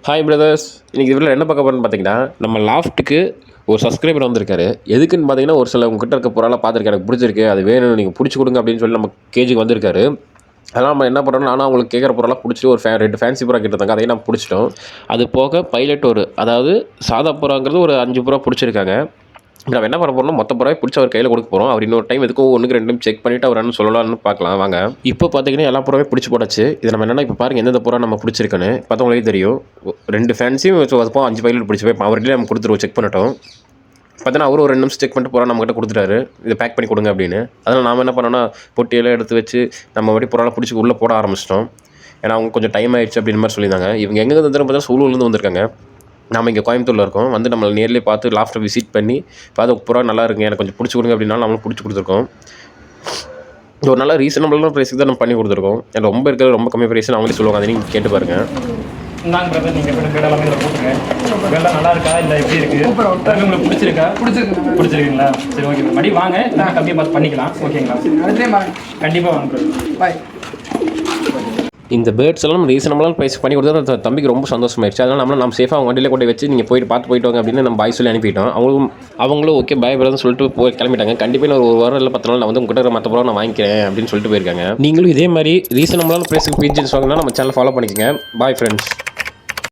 Hi brothers, இன்றைக்கி இதில் என்ன பார்க்க போகிறோன்னு பார்த்தீங்கன்னா, நம்ம லாஃப்ட்டுக்கு ஒரு சப்ஸ்கிரைபர் வந்திருக்காரு. எதுக்குன்னு பார்த்தீங்கன்னா, ஒரு சில உங்ககிட்ட இருக்க பொருளாக பார்த்துருக்கேன், எனக்கு பிடிச்சிருக்கு, அது வேணும், நீங்கள் பிடிச்சி கொடுங்க அப்படின்னு சொல்லி நம்ம கேஜுக்கு வந்திருக்காரு. அதெல்லாம் நம்ம என்ன பண்ணுறோம்னா, நானும் அவங்களுக்கு கேட்குற பொருளாக பிடிச்சிட்டு ஒரு 2 ஃபேன்சி புறா கேட்டிருந்தாங்க, அதையும் நான் பிடிச்சிட்டோம். அது போக பைலட் அதாவது சாதா புறாங்கிறது ஒரு 5 புறா பிடிச்சிருக்காங்க. நம்ம என்ன பண்ண போறோம்னா, மொத்த புறாவையும் பிடிச்சி அவர் கையில் கொடுக்க போகிறோம். அவர் இன்னொரு டைம் எதுக்கும் 1க்கு 2 டைம் செக் பண்ணிவிட்டு அவர் என்ன சொல்லலாம்னு பார்க்கலாம் வாங்க. இப்போ பார்த்தீங்கன்னா எல்லா புறாவையும் பிடிச்சி போட்டாச்சு. இது நம்ம என்னென்னா இப்போ பாருங்கள் எந்தெந்த புறா நம்ம பிடிச்சிருக்குன்னு பார்த்தவங்களே தெரியும். 2 ஃபேன்சியும் அதுப்போ 5 பைலட் பிடிச்சி போய் அவர்கிட்ட நம்ம கொடுத்துருவோம், செக் பண்ணட்டும். பார்த்தீங்கன்னா அவரும் ஒரு 2 நிமிஷம் செக் பண்ணிட்டு புறா நம்மகிட்ட கொடுத்துட்டாரு, இதை பேக் பண்ணி கொடுங்க அப்படின்னு. அதனால் நாம் என்ன பண்ணோன்னா, பொட்டியெல்லாம் எடுத்து வச்சு நம்ம மறுபடியும் புறாலாம் பிடிச்சி உள்ளே போட ஆரம்பிச்சிட்டோம். ஏன்னா அவங்க கொஞ்சம் டைம் ஆயிடுச்சு அப்படின்னு மாதிரி சொல்லியிருந்தாங்க. இவங்க எங்கே வந்து பார்த்தா சூலூர்லேருந்து வந்திருக்காங்க. நாம் இங்கே கோயம்புத்தூரில் இருக்கோம். வந்து நம்மளை நேர்லேயே பார்த்து லாஃப்ட்டை விசிட் பண்ணி பார்த்து புறா நல்லா இருக்குங்க, எனக்கு கொஞ்சம் பிடிச்சி கொடுங்க அப்படின்னாலும் நம்மளும் பிடிச்சி கொடுத்துருக்கோம். ஒரு நல்ல ரீசனபிளான ப்ரைஸுக்கு தான் நம்ம பண்ணி கொடுத்துருக்கோம். எனக்கு ரொம்ப இருக்கிறது ரொம்ப கம்மி ப்ரைஸ்னு அவங்களே சொல்லுவாங்க, அதை நீங்கள் கேட்டு பாருங்கள். இந்தாங்க பிரதர், நீங்கள் பேட் எல்லாமே இதில் போட்டுருங்க. பேடெல்லாம் நல்லா இருக்கா இல்லை எப்படி இருக்குது? உங்களுக்கு பிடிச்சிருக்குங்களா? சரி, ஓகே. மறுபடி வாங்க, நான் கம்மியாக பார்த்து பண்ணிக்கலாம். ஓகேங்களா? கண்டிப்பாக வாங்க பிரதர். பாய். இந்த பேர்ட்ஸ் எல்லாம் ரீசனபிளான ப்ரைஸ் பண்ணி கொடுத்தா தம்பிக்கு ரொம்ப சந்தோஷமாயிடுச்சு. அதனால் நம்ம சேஃபாக அவங்க வண்டியில் கொண்டு வச்சு நீங்கள் போயிட்டு வாங்க அப்படின்னு நம்ம பாய் சொல்லி அனுப்பிட்டோம். அவங்களும் ஓகே பாய் பிரதர்னு சொல்லிட்டு போய் கிளம்பிட்டாங்க. கண்டிப்பாக ஒரு வாரம் இல்லை 10 நாள் நான் வந்து உங்கள்கிட்ட மற்ற பொருள் நான் வாங்கிக்கிறேன் அப்படின்னு சொல்லிட்டு போயிருக்காங்க. நீங்களும் இதே மாதிரி ரீசனபிளான ப்ரைஸுக்கு பீஜன்ஸ் வாங்கினா நம்ம சேனல் ஃபாலோ பண்ணிக்கோங்க. Bye friends.